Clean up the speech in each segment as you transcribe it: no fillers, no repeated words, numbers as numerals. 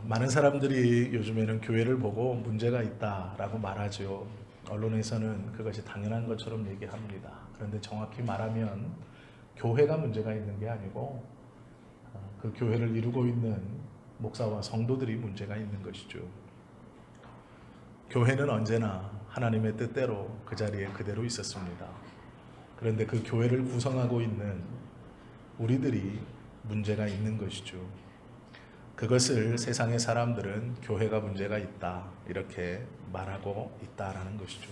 많은 사람들이 요즘에는 교회를 보고 문제가 있다라고 말하죠. 언론에서는 그것이 당연한 것처럼 얘기합니다. 그런데 정확히 말하면 교회가 문제가 있는 게 아니고 그 교회를 이루고 있는 목사와 성도들이 문제가 있는 것이죠. 교회는 언제나 하나님의 뜻대로 그 자리에 그대로 있었습니다. 그런데 그 교회를 구성하고 있는 우리들이 문제가 있는 것이죠. 그것을 세상의 사람들은 교회가 문제가 있다 이렇게 말하고 있다라는 것이죠.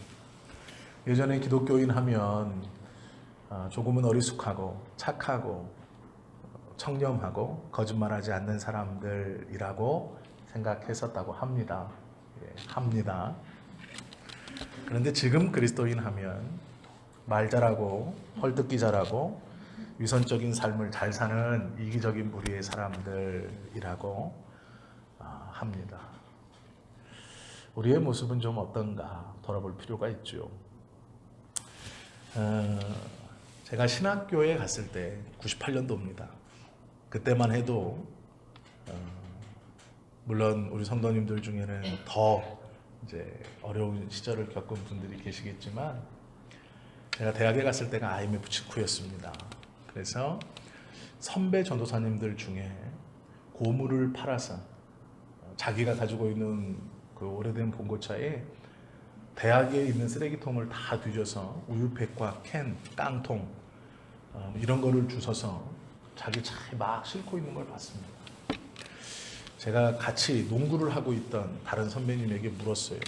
예전에 기독교인 하면 조금은 어리숙하고 착하고 청렴하고 거짓말하지 않는 사람들이라고 생각했었다고 합니다. 합니다. 그런데 지금 그리스도인 하면 말 잘하고 헐뜯기 잘하고 위선적인 삶을 잘 사는 이기적인 무리의 사람들이라고 합니다. 우리의 모습은 좀 어떤가 돌아볼 필요가 있죠. 제가 신학교에 갔을 때 98년도입니다. 그때만 해도 물론 우리 성도님들 중에는 더 이제 어려운 시절을 겪은 분들이 계시겠지만 제가 대학에 갔을 때가 IMF 직후였습니다. 그래서 선배 전도사님들 중에 고무를 팔아서 자기가 가지고 있는 그 오래된 봉고차에 대학에 있는 쓰레기통을 다 뒤져서 우유팩과 캔, 깡통 이런 거를 주워서 자기 차에 막 싣고 있는 걸 봤습니다. 제가 같이 농구를 하고 있던 다른 선배님에게 물었어요.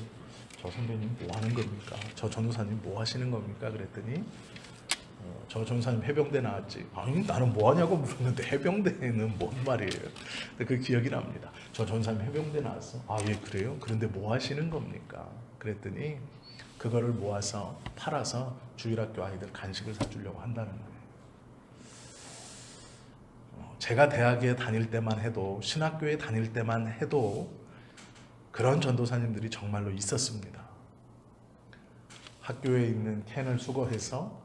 저 선배님 뭐 하는 겁니까? 저 전도사님 뭐 하시는 겁니까? 그랬더니 저 전도사님 해병대 나왔지. 아니 나는 뭐 하냐고 물었는데 해병대는 뭔 말이에요? 근데 그 기억이 납니다. 저 전도사님 해병대 나왔어. 아 예 그래요? 그런데 뭐 하시는 겁니까? 그랬더니 그거를 모아서 팔아서 주일학교 아이들 간식을 사주려고 한다는 거예요. 제가 대학에 다닐 때만 해도 신학교에 다닐 때만 해도 그런 전도사님들이 정말로 있었습니다. 학교에 있는 캔을 수거해서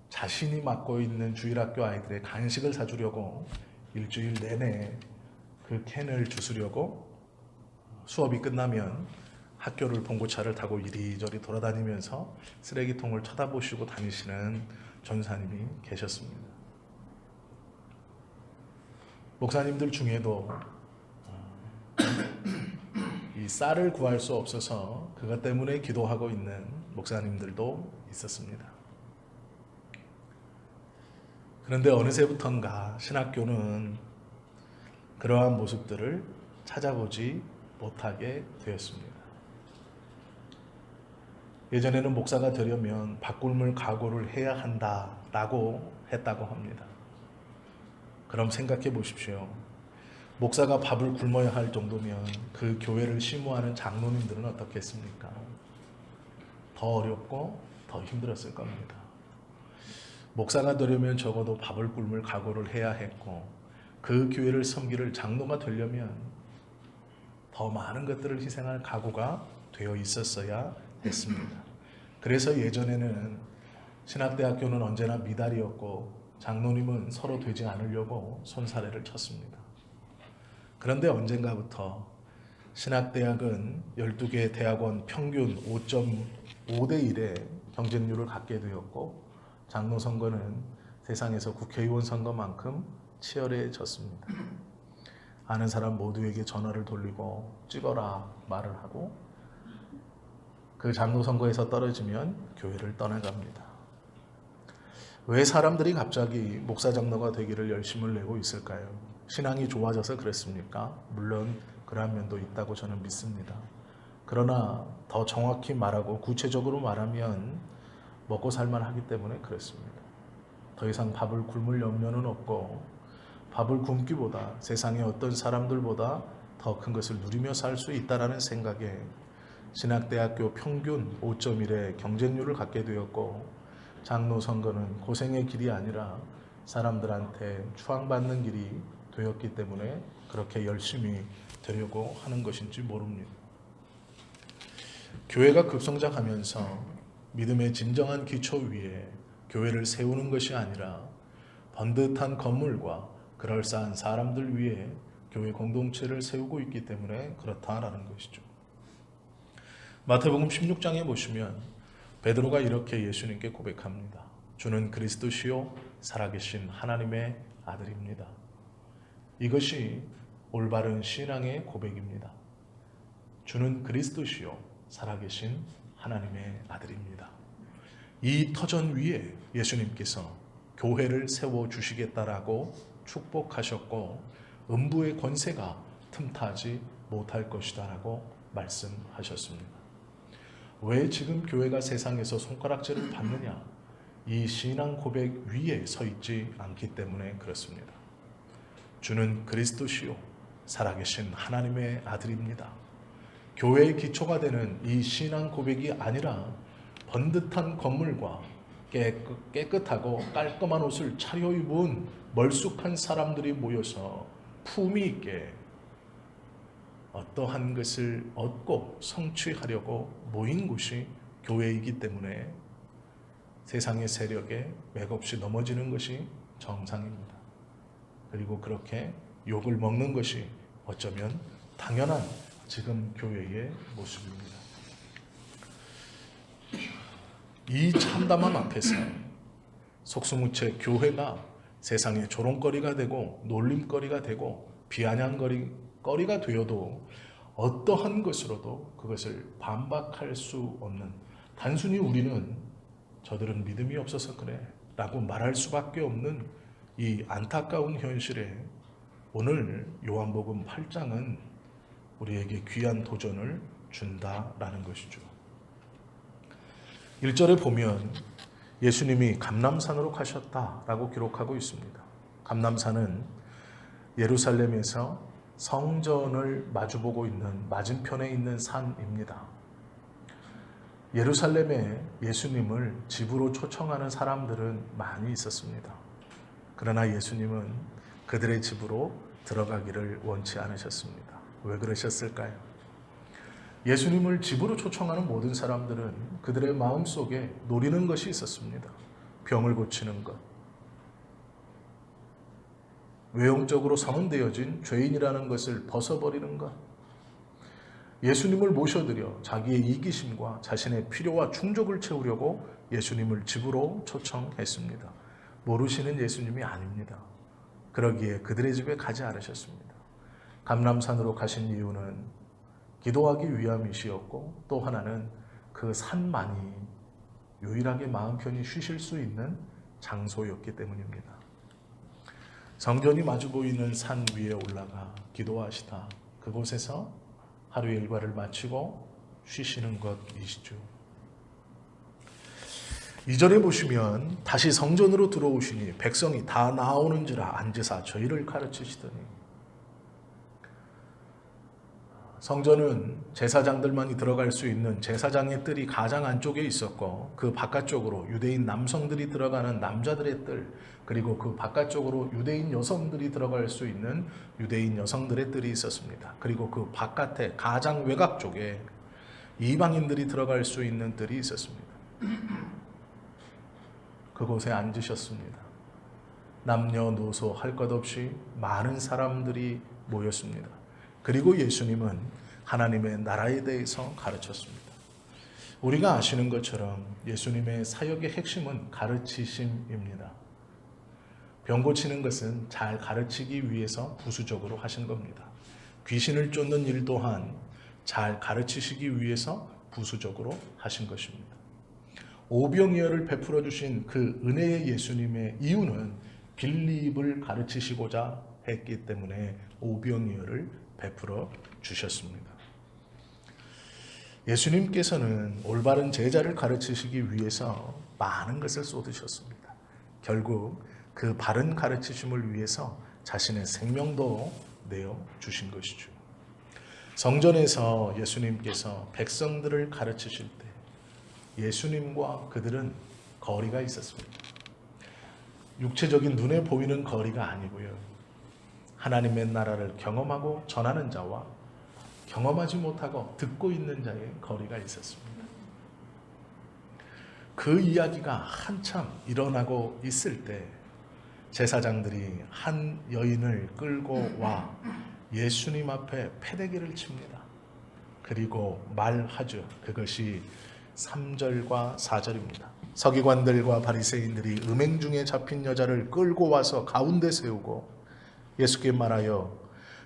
자신이 맡고 있는 주일학교 아이들의 간식을 사주려고 일주일 내내 그 캔을 주스려고 수업이 끝나면 학교를 봉고차를 타고 이리저리 돌아다니면서 쓰레기통을 쳐다보시고 다니시는 전사님이 계셨습니다. 목사님들 중에도 이 쌀을 구할 수 없어서 그것 때문에 기도하고 있는 목사님들도 있었습니다. 그런데 어느새부턴가 신학교는 그러한 모습들을 찾아보지 못하게 되었습니다. 예전에는 목사가 되려면 밥굶을 각오를 해야 한다라고 했다고 합니다. 그럼 생각해 보십시오. 목사가 밥을 굶어야 할 정도면 그 교회를 심무하는 장로님들은 어떻겠습니까? 더 어렵고 더 힘들었을 겁니다. 목사가 되려면 적어도 밥을 굶을 각오를 해야 했고 그 교회를 섬기를 장로가 되려면 더 많은 것들을 희생할 각오가 되어 있었어야 했습니다. 그래서 예전에는 신학대학교는 언제나 미달이었고 장로님은 서로 되지 않으려고 손사래를 쳤습니다. 그런데 언젠가부터 신학대학은 12개 대학원 평균 5.5대 1의 경쟁률을 갖게 되었고 장로 선거는 세상에서 국회의원 선거만큼 치열해졌습니다. 아는 사람 모두에게 전화를 돌리고 찍어라 말을 하고 그 장로 선거에서 떨어지면 교회를 떠나갑니다. 왜 사람들이 갑자기 목사 장로가 되기를 열심을 내고 있을까요? 신앙이 좋아져서 그렇습니까? 물론 그러한 면도 있다고 저는 믿습니다. 그러나 더 정확히 말하고 구체적으로 말하면 먹고 살만하기 때문에 그렇습니다. 더 이상 밥을 굶을 염려는 없고 밥을 굶기보다 세상의 어떤 사람들보다 더 큰 것을 누리며 살 수 있다는 생각에 신학대학교 평균 5.1의 경쟁률을 갖게 되었고 장로 선거는 고생의 길이 아니라 사람들한테 추앙받는 길이 되었기 때문에 그렇게 열심히 되려고 하는 것인지 모릅니다. 교회가 급성장하면서 믿음의 진정한 기초 위에 교회를 세우는 것이 아니라 번듯한 건물과 그럴싸한 사람들 위에 교회 공동체를 세우고 있기 때문에 그렇다라는 것이죠. 마태복음 16장에 보시면 베드로가 이렇게 예수님께 고백합니다. 주는 그리스도시요 살아계신 하나님의 아들입니다. 이것이 올바른 신앙의 고백입니다. 주는 그리스도시요 살아계신 하나님의 아들입니다. 이 터전 위에 예수님께서 교회를 세워주시겠다라고 축복하셨고 음부의 권세가 틈타지 못할 것이다 라고 말씀하셨습니다. 왜 지금 교회가 세상에서 손가락질을 받느냐? 이 신앙 고백 위에 서 있지 않기 때문에 그렇습니다. 주는 그리스도시요 살아계신 하나님의 아들입니다. 교회의 기초가 되는 이 신앙 고백이 아니라 번듯한 건물과 깨끗하고 깔끔한 옷을 차려입은 멀쑥한 사람들이 모여서 품위 있게 어떠한 것을 얻고 성취하려고 모인 곳이 교회이기 때문에 세상의 세력에 맥없이 넘어지는 것이 정상입니다. 그리고 그렇게 욕을 먹는 것이 어쩌면 당연한 지금 교회의 모습입니다. 이 참담함 앞에서 속수무책 교회가 세상의 조롱거리가 되고 놀림거리가 되고 비아냥거리가 되어도 어떠한 것으로도 그것을 반박할 수 없는, 단순히 우리는 저들은 믿음이 없어서 그래 라고 말할 수밖에 없는 이 안타까운 현실에 오늘 요한복음 8장은 우리에게 귀한 도전을 준다라는 것이죠. 1절에 보면 예수님이 감람산으로 가셨다라고 기록하고 있습니다. 감람산은 예루살렘에서 성전을 마주보고 있는 맞은편에 있는 산입니다. 예루살렘에 예수님을 집으로 초청하는 사람들은 많이 있었습니다. 그러나 예수님은 그들의 집으로 들어가기를 원치 않으셨습니다. 왜 그러셨을까요? 예수님을 집으로 초청하는 모든 사람들은 그들의 마음속에 노리는 것이 있었습니다. 병을 고치는 것, 외형적으로 선언되어진 죄인이라는 것을 벗어버리는 것, 예수님을 모셔드려 자기의 이기심과 자신의 필요와 충족을 채우려고 예수님을 집으로 초청했습니다. 모르시는 예수님이 아닙니다. 그러기에 그들의 집에 가지 않으셨습니다. 감람산으로 가신 이유는 기도하기 위함이시었고 또 하나는 그 산만이 유일하게 마음 편히 쉬실 수 있는 장소였기 때문입니다. 성전이 마주 보이는 산 위에 올라가 기도하시다 그곳에서 하루의 일과를 마치고 쉬시는 것이시죠. 2절에 보시면 다시 성전으로 들어오시니 백성이 다 나오는지라 앉으사 저희를 가르치시더니, 성전은 제사장들만이 들어갈 수 있는 제사장의 뜰이 가장 안쪽에 있었고 그 바깥쪽으로 유대인 남성들이 들어가는 남자들의 뜰, 그리고 그 바깥쪽으로 유대인 여성들이 들어갈 수 있는 유대인 여성들의 뜰이 있었습니다. 그리고 그 바깥에 가장 외곽 쪽에 이방인들이 들어갈 수 있는 뜰이 있었습니다. 그곳에 앉으셨습니다. 남녀노소 할 것 없이 많은 사람들이 모였습니다. 그리고 예수님은 하나님의 나라에 대해서 가르쳤습니다. 우리가 아시는 것처럼 예수님의 사역의 핵심은 가르치심입니다. 병 고치는 것은 잘 가르치기 위해서 부수적으로 하신 겁니다. 귀신을 쫓는 일 또한 잘 가르치시기 위해서 부수적으로 하신 것입니다. 오병이어를 베풀어 주신 그 은혜의 예수님의 이유는 빌립을 가르치시고자 했기 때문에 오병이어를 베풀어 주셨습니다. 예수님께서는 올바른 제자를 가르치시기 위해서 많은 것을 쏟으셨습니다. 결국 그 바른 가르치심을 위해서 자신의 생명도 내어 주신 것이죠. 성전에서 예수님께서 백성들을 가르치실 때 예수님과 그들은 거리가 있었습니다. 육체적인 눈에 보이는 거리가 아니고요. 하나님의 나라를 경험하고 전하는 자와 경험하지 못하고 듣고 있는 자의 거리가 있었습니다. 그 이야기가 한참 일어나고 있을 때 제사장들이 한 여인을 끌고 와 예수님 앞에 패대기를 칩니다. 그리고 말하죠. 그것이 3절과 4절입니다. 서기관들과 바리새인들이 음행 중에 잡힌 여자를 끌고 와서 가운데 세우고 예수께 말하여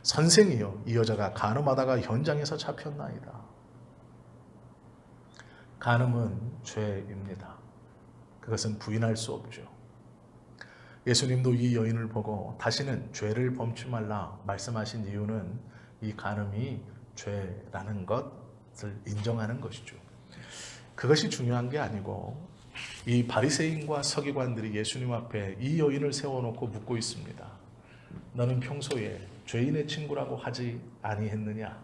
선생이여 이 여자가 간음하다가 현장에서 잡혔나이다. 간음은 죄입니다. 그것은 부인할 수 없죠. 예수님도 이 여인을 보고 다시는 죄를 범치 말라 말씀하신 이유는 이 간음이 죄라는 것을 인정하는 것이죠. 그것이 중요한 게 아니고 이 바리새인과 서기관들이 예수님 앞에 이 여인을 세워놓고 묻고 있습니다. 너는 평소에 죄인의 친구라고 하지 아니했느냐?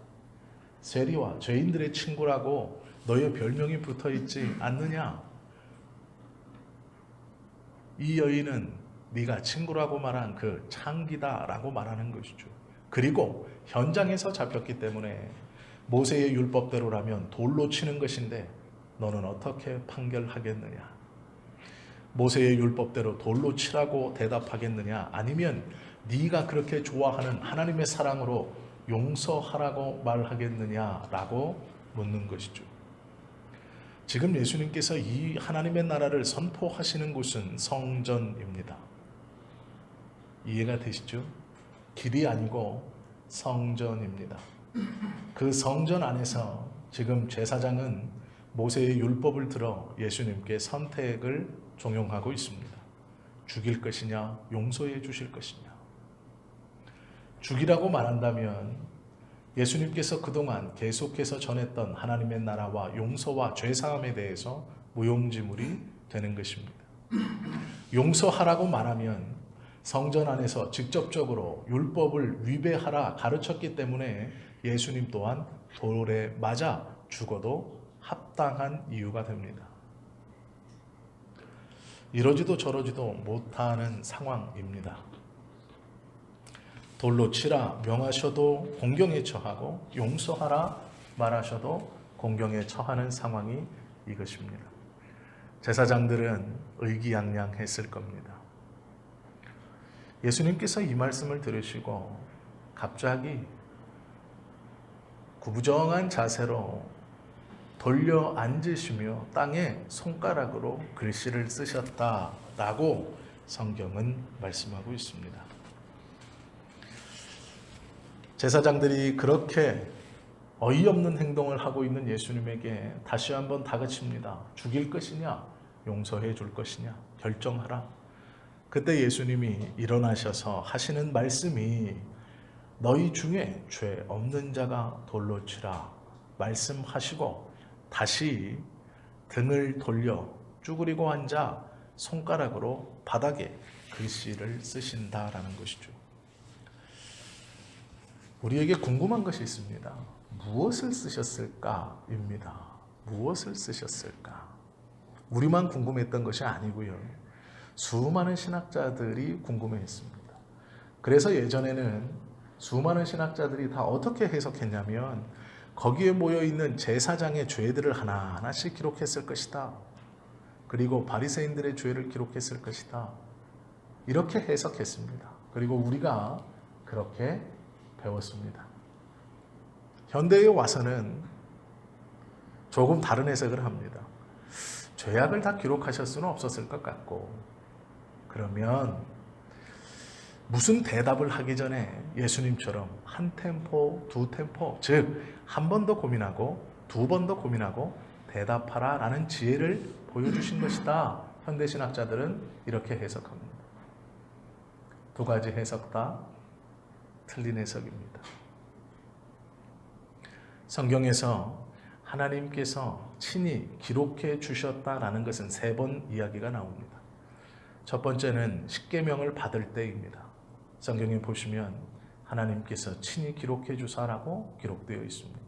세리와 죄인들의 친구라고 너의 별명이 붙어있지 않느냐? 이 여인은 네가 친구라고 말한 그 창기다라고 말하는 것이죠. 그리고 현장에서 잡혔기 때문에 모세의 율법대로라면 돌로 치는 것인데 너는 어떻게 판결하겠느냐? 모세의 율법대로 돌로 치라고 대답하겠느냐? 아니면 네가 그렇게 좋아하는 하나님의 사랑으로 용서하라고 말하겠느냐라고 묻는 것이죠. 지금 예수님께서 이 하나님의 나라를 선포하시는 곳은 성전입니다. 이해가 되시죠? 길이 아니고 성전입니다. 그 성전 안에서 지금 제사장은 모세의 율법을 들어 예수님께 선택을 종용하고 있습니다. 죽일 것이냐, 용서해 주실 것이냐. 죽이라고 말한다면 예수님께서 그동안 계속해서 전했던 하나님의 나라와 용서와 죄사함에 대해서 무용지물이 되는 것입니다. 용서하라고 말하면 성전 안에서 직접적으로 율법을 위배하라 가르쳤기 때문에 예수님 또한 돌에 맞아 죽어도 합당한 이유가 됩니다. 이러지도 저러지도 못하는 상황입니다. 돌로 치라 명하셔도 공경에 처하고 용서하라 말하셔도 공경에 처하는 상황이 이것입니다. 제사장들은 의기양양했을 겁니다. 예수님께서 이 말씀을 들으시고 갑자기 구부정한 자세로 돌려 앉으시며 땅에 손가락으로 글씨를 쓰셨다라고 성경은 말씀하고 있습니다. 제사장들이 그렇게 어이없는 행동을 하고 있는 예수님에게 다시 한번 다그칩니다. 죽일 것이냐, 용서해 줄 것이냐, 결정하라. 그때 예수님이 일어나셔서 하시는 말씀이 너희 중에 죄 없는 자가 돌로 치라 말씀하시고 다시 등을 돌려 쭈그리고 앉아 손가락으로 바닥에 글씨를 쓰신다라는 것이죠. 우리에게 궁금한 것이 있습니다. 무엇을 쓰셨을까입니다. 무엇을 쓰셨을까? 우리만 궁금했던 것이 아니고요. 수많은 신학자들이 궁금해했습니다. 그래서 예전에는 수많은 신학자들이 다 어떻게 해석했냐면 거기에 모여있는 제사장의 죄들을 하나하나씩 기록했을 것이다. 그리고 바리새인들의 죄를 기록했을 것이다. 이렇게 해석했습니다. 그리고 우리가 그렇게 배웠습니다. 현대에 와서는 조금 다른 해석을 합니다. 죄악을 다 기록하실 수는 없었을 것 같고 그러면 무슨 대답을 하기 전에 예수님처럼 한 템포, 두 템포, 즉 한 번 더 고민하고 두 번 더 고민하고 대답하라 라는 지혜를 보여주신 것이다. 현대신학자들은 이렇게 해석합니다. 두 가지 해석 다 틀린 해석입니다. 성경에서 하나님께서 친히 기록해 주셨다라는 것은 3번 이야기가 나옵니다. 첫 번째는 십계명을 받을 때입니다. 성경에 보시면 하나님께서 친히 기록해 주사라고 기록되어 있습니다.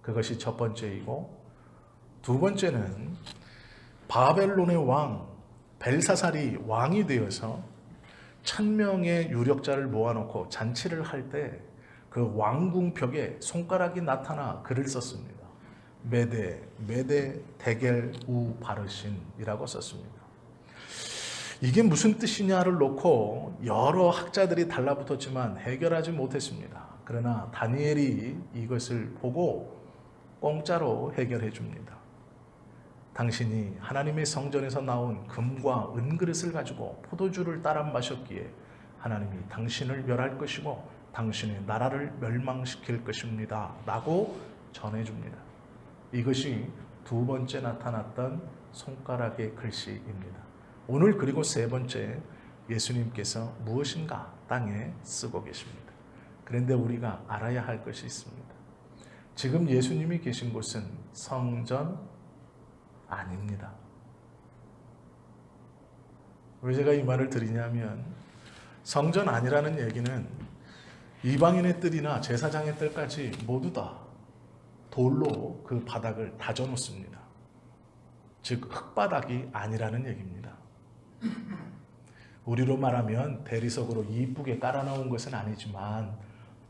그것이 첫 번째이고 두 번째는 바벨론의 왕 벨사살이 왕이 되어서 1000명의 유력자를 모아놓고 잔치를 할 때 그 왕궁 벽에 손가락이 나타나 글을 썼습니다. 메데, 메데, 데겔, 우, 바르신이라고 썼습니다. 이게 무슨 뜻이냐를 놓고 여러 학자들이 달라붙었지만 해결하지 못했습니다. 그러나 다니엘이 이것을 보고 공짜로 해결해 줍니다. 당신이 하나님의 성전에서 나온 금과 은그릇을 가지고 포도주를 따라 마셨기에 하나님이 당신을 멸할 것이고 당신의 나라를 멸망시킬 것입니다. 라고 전해줍니다. 이것이 두 번째 나타났던 손가락의 글씨입니다. 오늘 그리고 세 번째, 예수님께서 무엇인가 땅에 쓰고 계십니다. 그런데 우리가 알아야 할 것이 있습니다. 지금 예수님이 계신 곳은 성전 아닙니다. 왜 제가 이 말을 드리냐면, 성전 아니라는 얘기는 이방인의 뜰이나 제사장의 뜰까지 모두 다 돌로 그 바닥을 다져놓습니다. 즉 흙바닥이 아니라는 얘기입니다. 우리로 말하면 대리석으로 이쁘게 깔아놓은 것은 아니지만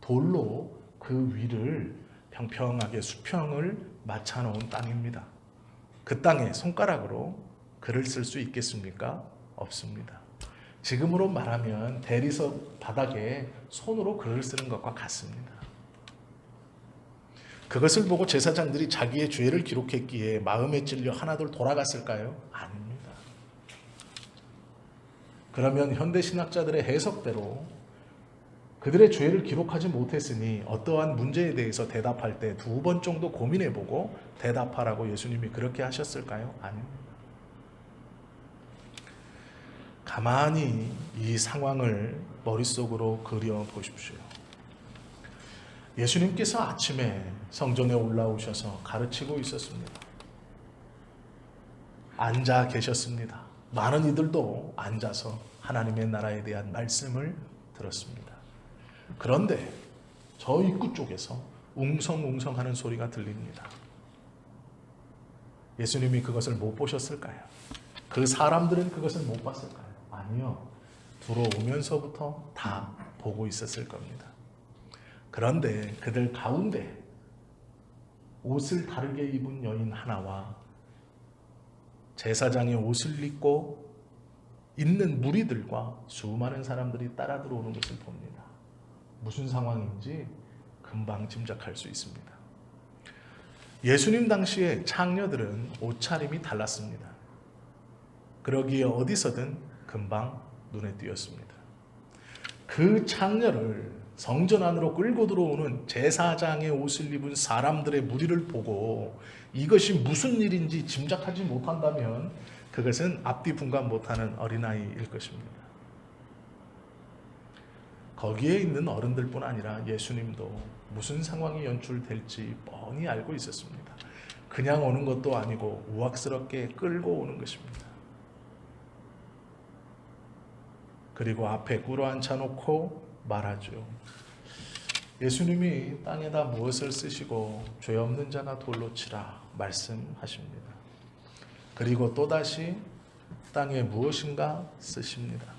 돌로 그 위를 평평하게 수평을 맞춰놓은 땅입니다. 그 땅에 손가락으로 글을 쓸 수 있겠습니까? 없습니다. 지금으로 말하면 대리석 바닥에 손으로 글을 쓰는 것과 같습니다. 그것을 보고 제사장들이 자기의 죄를 기록했기에 마음에 찔려 하나둘 돌아갔을까요? 아닙니다. 그러면 현대 신학자들의 해석대로 그들의 죄를 기록하지 못했으니 어떠한 문제에 대해서 대답할 때 두 번 정도 고민해보고 대답하라고 예수님이 그렇게 하셨을까요? 아닙니다. 가만히 이 상황을 머릿속으로 그려보십시오. 예수님께서 아침에 성전에 올라오셔서 가르치고 있었습니다. 앉아 계셨습니다. 많은 이들도 앉아서 하나님의 나라에 대한 말씀을 들었습니다. 그런데 저 입구 쪽에서 웅성웅성하는 소리가 들립니다. 예수님이 그것을 못 보셨을까요? 그 사람들은 그것을 못 봤을까요? 아니요. 들어오면서부터 다 보고 있었을 겁니다. 그런데 그들 가운데 옷을 다르게 입은 여인 하나와 제사장의 옷을 입고 있는 무리들과 수많은 사람들이 따라 들어오는 것을 봅니다. 무슨 상황인지 금방 짐작할 수 있습니다. 예수님 당시에 창녀들은 옷차림이 달랐습니다. 그러기에 어디서든 금방 눈에 띄었습니다. 그 창녀를 성전 안으로 끌고 들어오는 제사장의 옷을 입은 사람들의 무리를 보고 이것이 무슨 일인지 짐작하지 못한다면 그것은 앞뒤 분간 못하는 어린아이일 것입니다. 거기에 있는 어른들뿐 아니라 예수님도 무슨 상황이 연출될지 뻔히 알고 있었습니다. 그냥 오는 것도 아니고 우악스럽게 끌고 오는 것입니다. 그리고 앞에 꿇어앉혀 놓고 말하죠. 예수님이 땅에다 무엇을 쓰시고 죄 없는 자가 돌로 치라 말씀하십니다. 그리고 또다시 땅에 무엇인가 쓰십니다.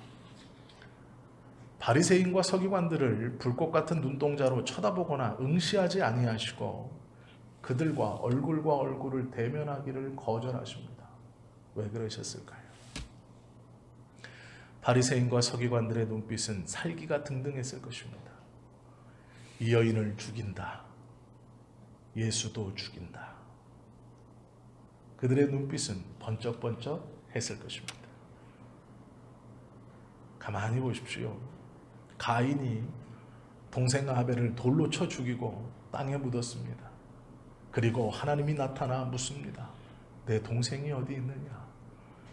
바리새인과 서기관들을 불꽃 같은 눈동자로 쳐다보거나 응시하지 아니하시고 그들과 얼굴과 얼굴을 대면하기를 거절하십니다. 왜 그러셨을까요? 바리새인과 서기관들의 눈빛은 살기가 등등했을 것입니다. 이 여인을 죽인다. 예수도 죽인다. 그들의 눈빛은 번쩍번쩍 했을 것입니다. 가만히 보십시오. 가인이 동생 아벨을 돌로 쳐 죽이고 땅에 묻었습니다. 그리고 하나님이 나타나 묻습니다. 내 동생이 어디 있느냐?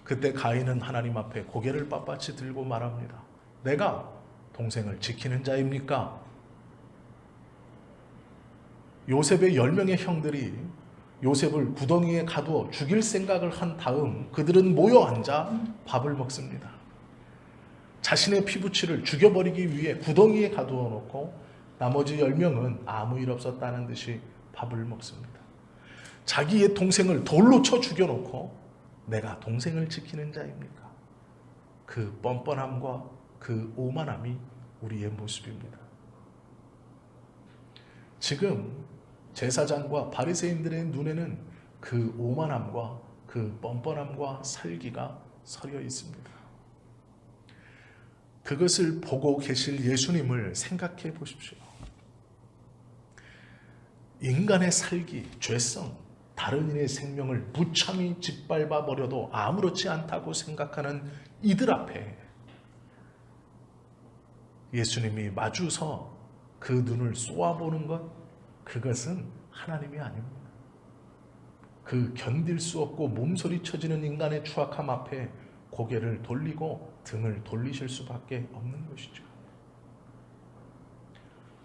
그때 가인은 하나님 앞에 고개를 빳빳이 들고 말합니다. 내가 동생을 지키는 자입니까? 요셉의 10명의 형들이 요셉을 구덩이에 가두어 죽일 생각을 한 다음 그들은 모여 앉아 밥을 먹습니다. 자신의 피부치를 죽여버리기 위해 구덩이에 가두어 놓고 나머지 10명은 아무 일 없었다는 듯이 밥을 먹습니다. 자기의 동생을 돌로 쳐 죽여놓고 내가 동생을 지키는 자입니까? 그 뻔뻔함과 그 오만함이 우리의 모습입니다. 지금 제사장과 바리새인들의 눈에는 그 오만함과 그 뻔뻔함과 살기가 서려 있습니다. 그것을 보고 계실 예수님을 생각해 보십시오. 인간의 살기, 죄성, 다른 이의 생명을 무참히 짓밟아 버려도 아무렇지 않다고 생각하는 이들 앞에 예수님이 마주서 그 눈을 쏘아보는 것, 그것은 하나님이 아닙니다. 그 견딜 수 없고 몸소리 쳐지는 인간의 추악함 앞에 고개를 돌리고 등을 돌리실 수밖에 없는 것이죠.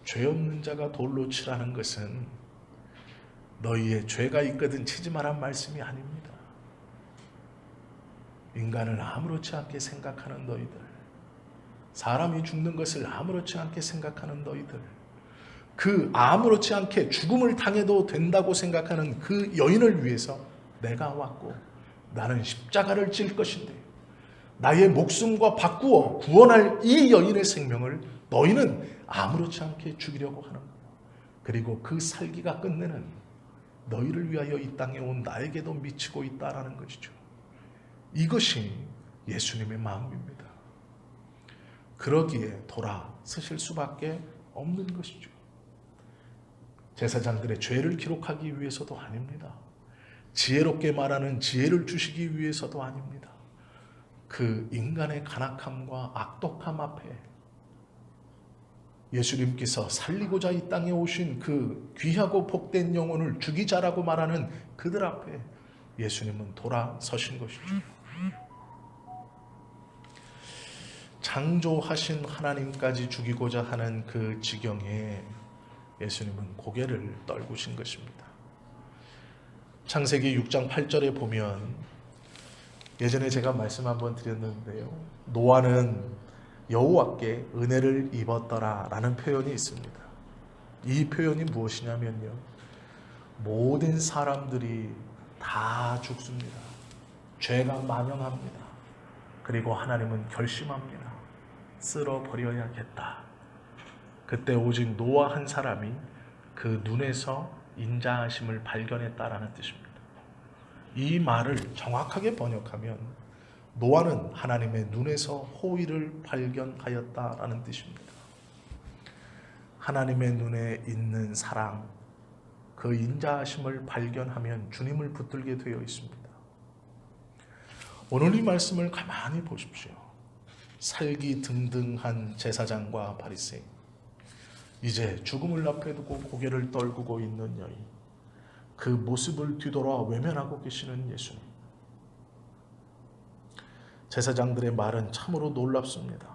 죄 없는 자가 돌로 치라는 것은 너희의 죄가 있거든 치지 마란 말씀이 아닙니다. 인간을 아무렇지 않게 생각하는 너희들, 사람이 죽는 것을 아무렇지 않게 생각하는 너희들, 그 아무렇지 않게 죽음을 당해도 된다고 생각하는 그 여인을 위해서 내가 왔고 나는 십자가를 질 것인데 나의 목숨과 바꾸어 구원할 이 여인의 생명을 너희는 아무렇지 않게 죽이려고 하는 거예요. 그리고 그 살기가 끝내는 너희를 위하여 이 땅에 온 나에게도 미치고 있다라는 것이죠. 이것이 예수님의 마음입니다. 그러기에 돌아서실 수밖에 없는 것이죠. 제사장들의 죄를 기록하기 위해서도 아닙니다. 지혜롭게 말하는 지혜를 주시기 위해서도 아닙니다. 그 인간의 간악함과 악독함 앞에 예수님께서 살리고자 이 땅에 오신 그 귀하고 복된 영혼을 죽이자라고 말하는 그들 앞에 예수님은 돌아서신 것이죠. 창조하신 하나님까지 죽이고자 하는 그 지경에 예수님은 고개를 떨구신 것입니다. 창세기 6장 8절에 보면 예전에 제가 말씀 한번 드렸는데요. 노아는 여호와께 은혜를 입었더라 라는 표현이 있습니다. 이 표현이 무엇이냐면요. 모든 사람들이 다 죽습니다. 죄가 만연합니다. 그리고 하나님은 결심합니다. 쓸어버려야겠다. 그때 오직 노아 한 사람이 그 눈에서 인자하심을 발견했다라는 뜻입니다. 이 말을 정확하게 번역하면 노아는 하나님의 눈에서 호의를 발견하였다라는 뜻입니다. 하나님의 눈에 있는 사랑, 그 인자하심을 발견하면 주님을 붙들게 되어 있습니다. 오늘 이 말씀을 가만히 보십시오. 살기 등등한 제사장과 바리새인, 이제 죽음을 앞에 두고 고개를 떨구고 있는 여인, 그 모습을 뒤돌아 외면하고 계시는 예수님. 제사장들의 말은 참으로 놀랍습니다.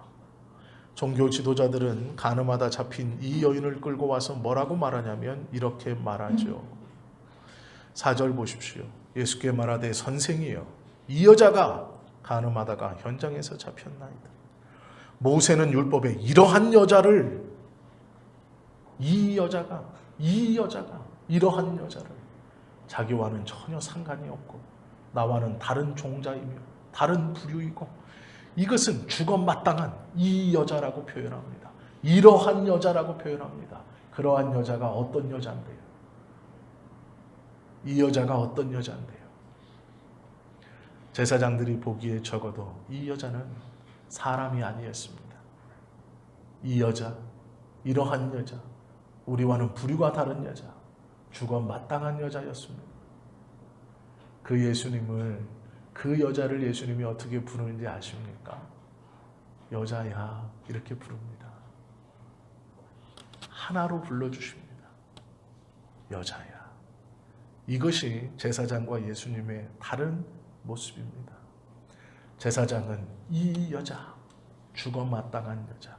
종교 지도자들은 가늠하다 잡힌 이 여인을 끌고 와서 뭐라고 말하냐면 이렇게 말하죠. 4절 보십시오. 예수께 말하되 선생이여, 이 여자가 가늠하다가 현장에서 잡혔나이다. 모세는 율법에 이러한 여자를 이러한 여자를 자기와는 전혀 상관이 없고 나와는 다른 종자이며 다른 부류이고 이것은 죽어마땅한 이 여자라고 표현합니다. 이러한 여자라고 표현합니다. 그러한 여자가 어떤 여자인데요? 이 여자가 어떤 여자인데요? 제사장들이 보기에 적어도 이 여자는 사람이 아니었습니다. 이 여자, 이러한 여자, 우리와는 부류가 다른 여자, 죽어 마땅한 여자였습니다. 그 예수님을, 그 여자를 예수님이 어떻게 부르는지 아십니까? 여자야, 이렇게 부릅니다. 하나로 불러주십니다. 여자야. 이것이 제사장과 예수님의 다른 모습입니다. 제사장은 이 여자, 죽어 마땅한 여자,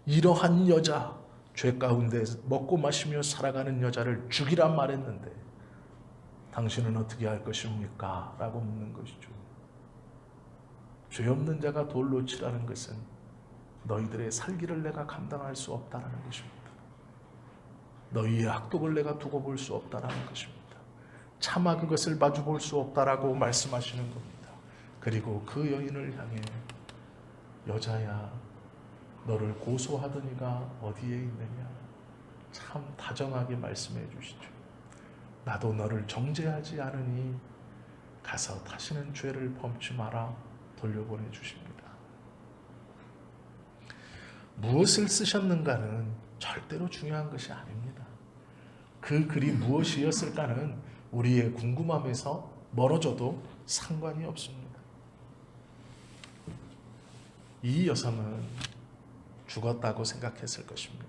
이러한 여자, 죄 가운데 먹고 마시며 살아가는 여자를 죽이란 말했는데 당신은 어떻게 할 것입니까? 라고 묻는 것이죠. 죄 없는 자가 돌로 치라는 것은 너희들의 살기를 내가 감당할 수 없다라는 것입니다. 너희의 악독을 내가 두고 볼 수 없다라는 것입니다. 차마 그것을 마주볼 수 없다라고 말씀하시는 겁니다. 그리고 그 여인을 향해 여자야, 너를 고소하던 이가 어디에 있느냐? 참 다정하게 말씀해 주시죠. 나도 너를 정죄하지 않으니 가서 다시는 죄를 범치 마라 돌려보내 주십니다. 무엇을 쓰셨는가는 절대로 중요한 것이 아닙니다. 그 글이 무엇이었을까는 우리의 궁금함에서 멀어져도 상관이 없습니다. 이 여성은 죽었다고 생각했을 것입니다.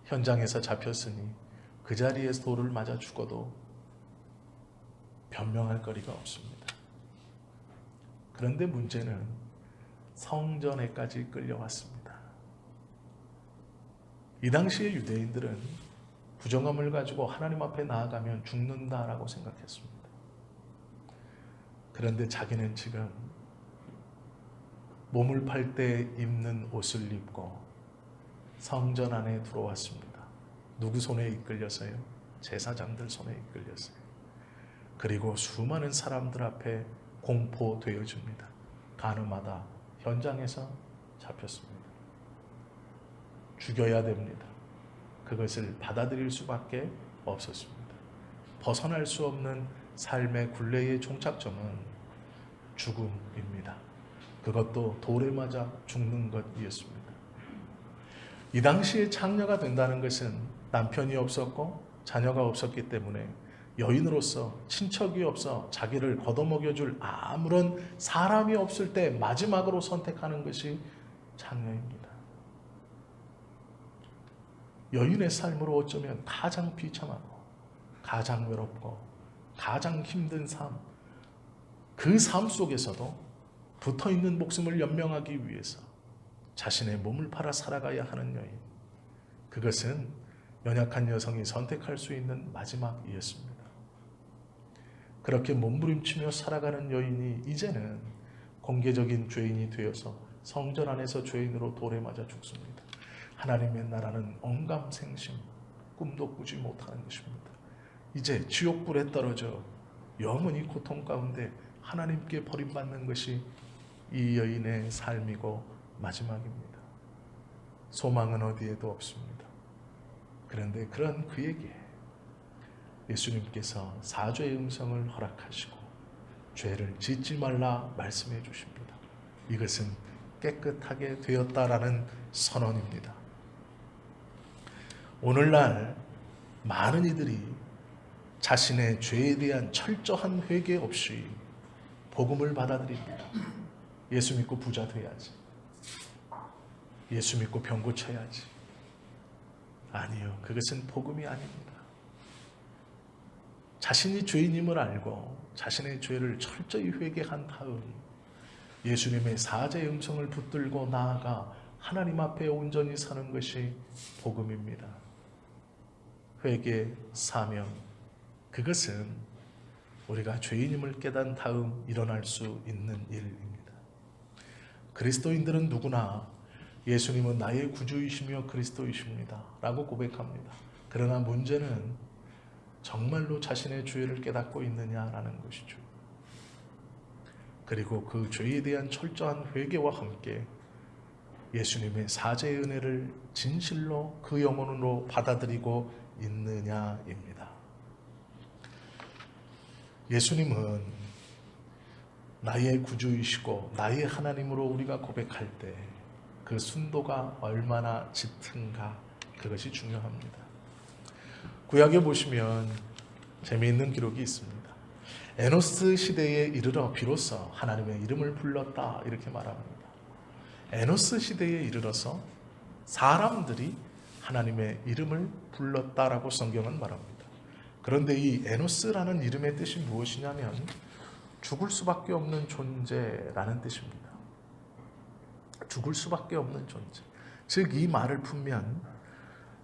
현장에서 잡혔으니 그 자리에서 돌을 맞아 죽어도 변명할 거리가 없습니다. 그런데 문제는 성전에까지 끌려왔습니다. 이 당시의 유대인들은 부정함을 가지고 하나님 앞에 나아가면 죽는다라고 생각했습니다. 그런데 자기는 지금 몸을 팔 때 입는 옷을 입고 성전 안에 들어왔습니다. 누구 손에 이끌려서요? 제사장들 손에 이끌렸어요. 그리고 수많은 사람들 앞에 공포되어집니다. 가늠하다 현장에서 잡혔습니다. 죽여야 됩니다. 그것을 받아들일 수밖에 없었습니다. 벗어날 수 없는 삶의 굴레의 종착점은 죽음입니다. 그것도 돌에 맞아 죽는 것이었습니다. 이 당시에 창녀가 된다는 것은 남편이 없었고 자녀가 없었기 때문에 여인으로서 친척이 없어 자기를 걷어먹여줄 아무런 사람이 없을 때 마지막으로 선택하는 것이 창녀입니다. 여인의 삶으로 어쩌면 가장 비참하고 가장 외롭고 가장 힘든 삶, 그 삶 속에서도 붙어있는 목숨을 연명하기 위해서 자신의 몸을 팔아 살아가야 하는 여인, 그것은 연약한 여성이 선택할 수 있는 마지막이었습니다. 그렇게 몸부림치며 살아가는 여인이 이제는 공개적인 죄인이 되어서 성전 안에서 죄인으로 돌에 맞아 죽습니다. 하나님의 나라는 언감생심, 꿈도 꾸지 못하는 것입니다. 이제 지옥불에 떨어져 영원히 고통 가운데 하나님께 버림받는 것이 이 여인의 삶이고 마지막입니다. 소망은 어디에도 없습니다. 그런데 그런 그에게 예수님께서 사죄의 음성을 허락하시고 죄를 짓지 말라 말씀해 주십니다. 이것은 깨끗하게 되었다라는 선언입니다. 오늘날 많은 이들이 자신의 죄에 대한 철저한 회개 없이 복음을 받아들입니다. 예수 믿고 부자 돼야지. 예수 믿고 병 고쳐야지. 아니요, 그것은 복음이 아닙니다. 자신이 죄인임을 알고 자신의 죄를 철저히 회개한 다음 예수님의 사죄의 음성을 붙들고 나아가 하나님 앞에 온전히 사는 것이 복음입니다. 회개, 사명, 그것은 우리가 죄인임을 깨닫은 다음 일어날 수 있는 일입니다. 그리스도인들은 누구나 예수님은 나의 구주이시며 그리스도이십니다 라고 고백합니다. 그러나 문제는 정말로 자신의 죄를 깨닫고 있느냐라는 것이죠. 그리고 그 죄에 대한 철저한 회개와 함께 예수님의 사죄의 은혜를 진실로 그 영혼으로 받아들이고 있느냐입니다. 예수님은 나의 구주이시고 나의 하나님으로 우리가 고백할 때 그 순도가 얼마나 짙은가, 그것이 중요합니다. 구약에 보시면 재미있는 기록이 있습니다. 에노스 시대에 이르러 비로소 하나님의 이름을 불렀다 이렇게 말합니다. 에노스 시대에 이르러서 사람들이 하나님의 이름을 불렀다라고 성경은 말합니다. 그런데 이 에노스라는 이름의 뜻이 무엇이냐면 죽을 수밖에 없는 존재라는 뜻입니다. 죽을 수밖에 없는 존재. 즉 이 말을 품면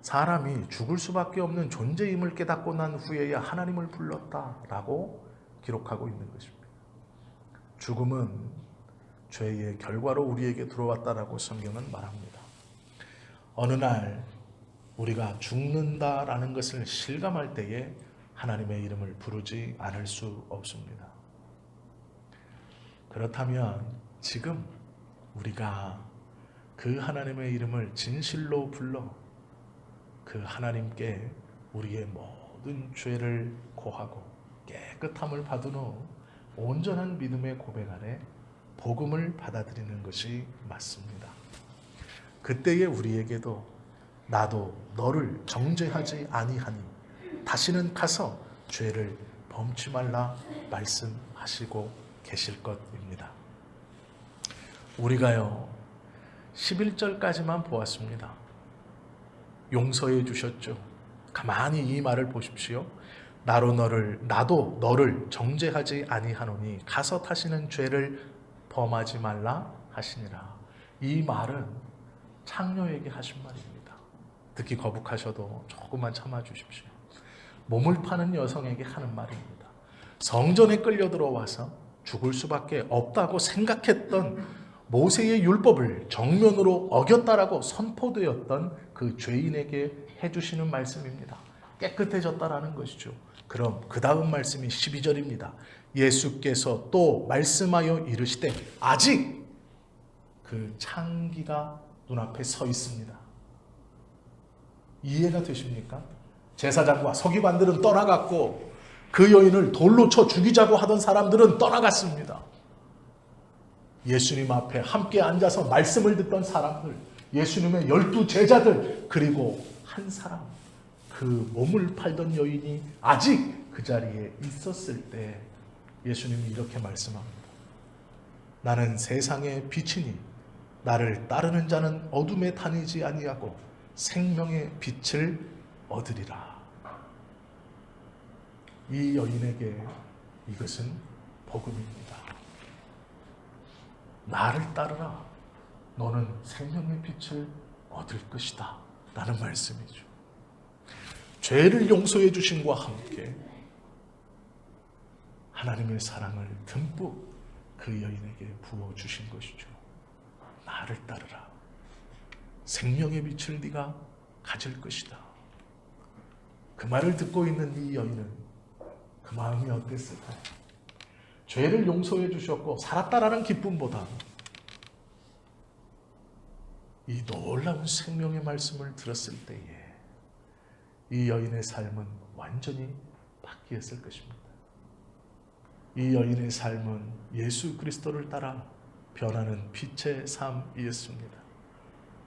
사람이 죽을 수밖에 없는 존재임을 깨닫고 난 후에야 하나님을 불렀다라고 기록하고 있는 것입니다. 죽음은 죄의 결과로 우리에게 들어왔다라고 성경은 말합니다. 어느 날 우리가 죽는다라는 것을 실감할 때에 하나님의 이름을 부르지 않을 수 없습니다. 그렇다면 지금 우리가 그 하나님의 이름을 진실로 불러 그 하나님께 우리의 모든 죄를 고하고 깨끗함을 받은 후 온전한 믿음의 고백 안에 복음을 받아들이는 것이 맞습니다. 그때에 우리에게도 나도 너를 정죄하지 아니하니 다시는 가서 죄를 범치 말라 말씀하시고 계실 것입니다. 우리가요 11절까지만 보았습니다. 용서해 주셨죠. 가만히 이 말을 보십시오. 나도 너를 정죄하지 아니하노니 가서 다시는 죄를 범하지 말라 하시니라. 이 말은 창녀에게 하신 말입니다. 듣기 거북하셔도 조금만 참아 주십시오. 몸을 파는 여성에게 하는 말입니다. 성전에 끌려 들어와서 죽을 수밖에 없다고 생각했던 모세의 율법을 정면으로 어겼다라고 선포되었던 그 죄인에게 해주시는 말씀입니다. 깨끗해졌다라는 것이죠. 그럼 그 다음 말씀이 12절입니다. 예수께서 또 말씀하여 이르시되 아직 그 창기가 눈앞에 서 있습니다. 이해가 되십니까? 제사장과 서기관들은 떠나갔고 그 여인을 돌로 쳐 죽이자고 하던 사람들은 떠나갔습니다. 예수님 앞에 함께 앉아서 말씀을 듣던 사람들, 예수님의 12 제자들, 그리고 한 사람, 그 몸을 팔던 여인이 아직 그 자리에 있었을 때 예수님이 이렇게 말씀합니다. 나는 세상의 빛이니 나를 따르는 자는 어둠에 다니지 아니하고 생명의 빛을 얻으리라. 이 여인에게 이것은 복음입니다. 나를 따르라. 너는 생명의 빛을 얻을 것이다. 라는 말씀이죠. 죄를 용서해 주심과 함께 하나님의 사랑을 듬뿍 그 여인에게 부어주신 것이죠. 나를 따르라. 생명의 빛을 네가 가질 것이다. 그 말을 듣고 있는 이 여인은 그 마음이 어땠을까요? 죄를 용서해 주셨고 살았다라는 기쁨보다 이 놀라운 생명의 말씀을 들었을 때에 이 여인의 삶은 완전히 바뀌었을 것입니다. 이 여인의 삶은 예수 그리스도를 따라 변하는 빛의 삶이었습니다.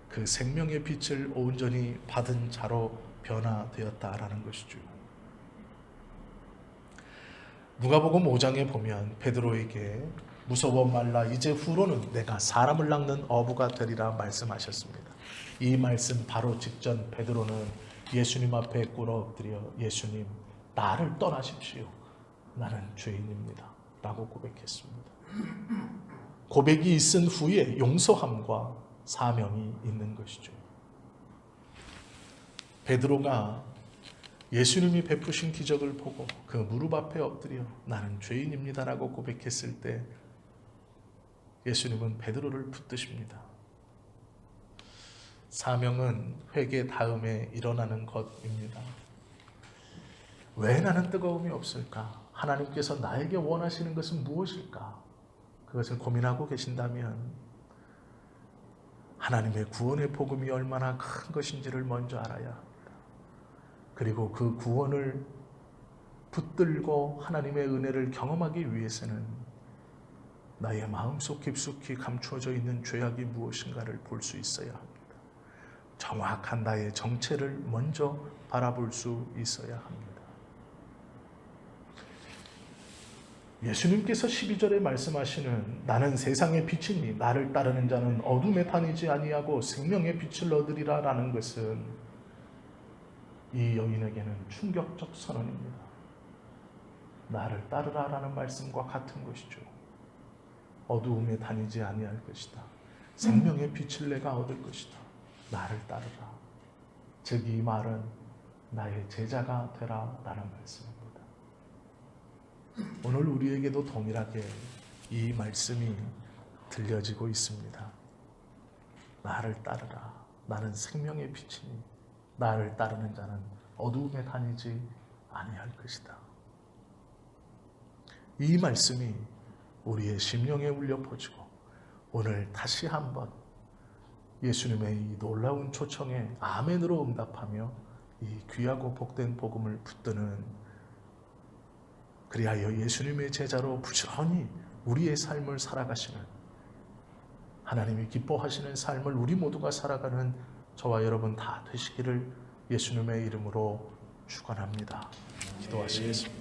그 생명의 빛을 온전히 받은 자로 변화되었다라는 것이죠. 누가복음 5장에 보면 베드로에게 무서워 말라 이제 후로는 내가 사람을 낚는 어부가 되리라 말씀하셨습니다. 이 말씀 바로 직전 베드로는 예수님 앞에 꿇어 엎드려 예수님 나를 떠나십시오. 나는 죄인입니다. 라고 고백했습니다. 고백이 있은 후에 용서함과 사명이 있는 것이죠. 베드로가 예수님이 베푸신 기적을 보고 그 무릎 앞에 엎드려 나는 죄인입니다라고 고백했을 때 예수님은 베드로를 붙드십니다. 사명은 회개 다음에 일어나는 것입니다. 왜 나는 뜨거움이 없을까? 하나님께서 나에게 원하시는 것은 무엇일까? 그것을 고민하고 계신다면 하나님의 구원의 복음이 얼마나 큰 것인지를 먼저 알아야 합니다. 그리고 그 구원을 붙들고 하나님의 은혜를 경험하기 위해서는 나의 마음속 깊숙이 감추어져 있는 죄악이 무엇인가를 볼 수 있어야 합니다. 정확한 나의 정체를 먼저 바라볼 수 있어야 합니다. 예수님께서 12절에 말씀하시는 나는 세상의 빛이니 나를 따르는 자는 어둠에 다니지 아니하고 생명의 빛을 얻으리라 라는 것은 이 여인에게는 충격적 선언입니다. 나를 따르라 라는 말씀과 같은 것이죠. 어두움에 다니지 아니할 것이다. 생명의 빛을 내가 얻을 것이다. 나를 따르라. 즉 이 말은 나의 제자가 되라 라는 말씀입니다. 오늘 우리에게도 동일하게 이 말씀이 들려지고 있습니다. 나를 따르라. 나는 생명의 빛이니 나를 따르는 자는 어두움에 다니지 아니할 것이다. 이 말씀이 우리의 심령에 울려 퍼지고 오늘 다시 한번 예수님의 이 놀라운 초청에 아멘으로 응답하며 이 귀하고 복된 복음을 붙드는 그리하여 예수님의 제자로 부지런히 우리의 삶을 살아가시는 하나님이 기뻐하시는 삶을 우리 모두가 살아가는 저와 여러분 다 되시기를 예수님의 이름으로 축원합니다. 기도하시겠습니다.